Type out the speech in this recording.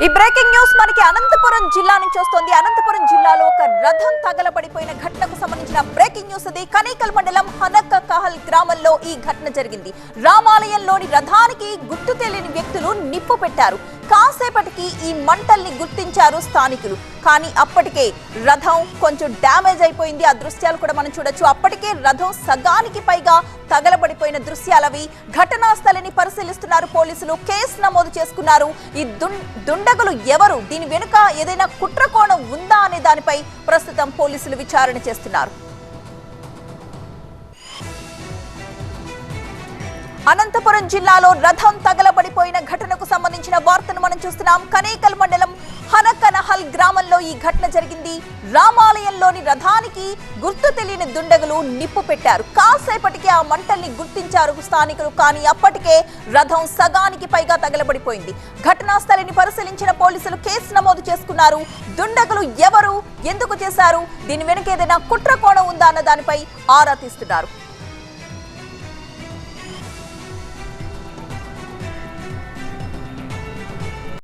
ఈ breaking news మనకి అనంతపురం జిల్లా నుంచి వస్తుంది. అనంతపురం జిల్లాలో ఒక రథం తగలబడిపోయిన ఘటనకు సంబంధించిన బ్రేకింగ్ న్యూస్ అది. కనేకల్ మండలం హనక్కకహల్ గ్రామంలో ఈ ఘటన జరిగింది. రామాలయంలోని రథానికి గుర్తు తెలియని వ్యక్తులు నిప్పు పెట్టారు. కాసేపటికి ఈ మంటల్ని గుర్తించారు స్థానికులు. కానీ అప్పటికే రథం కొంచెం డ్యామేజ్ అయిపోయింది. ఆ దృశ్యాలు కూడా మనం చూడొచ్చు. అప్పటికే రథం సగానికి పైగా తగలబడిపోయిన దృశ్యాలవి. ఘటనా స్థలిని పరిశీలిస్తున్నారు పోలీసులు. కేసు నమోదు చేసుకున్నారు. ఈ దుండగులు ఎవరు, దీని వెనుక ఏదైనా కుట్ర కోణం ఉందా అనే దానిపై ప్రస్తుతం పోలీసులు విచారణ చేస్తున్నారు. అనంతపురం జిల్లాలో రథం తగలబడిపోయిన ఘటనకు సంబంధించిన వార్తను మనం చూస్తున్నాం. కనేకల్ మండలం హనక్కనహల్ గ్రామంలో ఈ ఘటన జరిగింది. రామాలయంలోని రథానికి గుర్తు తెలియని దుండగులు నిప్పు పెట్టారు. కాసేపటికి ఆ మంటల్ని గుర్తించారు స్థానికులు. కానీ అప్పటికే రథం సగానికి పైగా తగలబడిపోయింది. ఘటనా స్థలిని పరిశీలించిన పోలీసులు కేసు నమోదు చేసుకున్నారు. దుండగులు ఎవరు, ఎందుకు చేశారు, దీని వెనుక ఏదైనా కుట్ర కోణం ఉందా అన్న దానిపై ఆరా తీస్తున్నారు.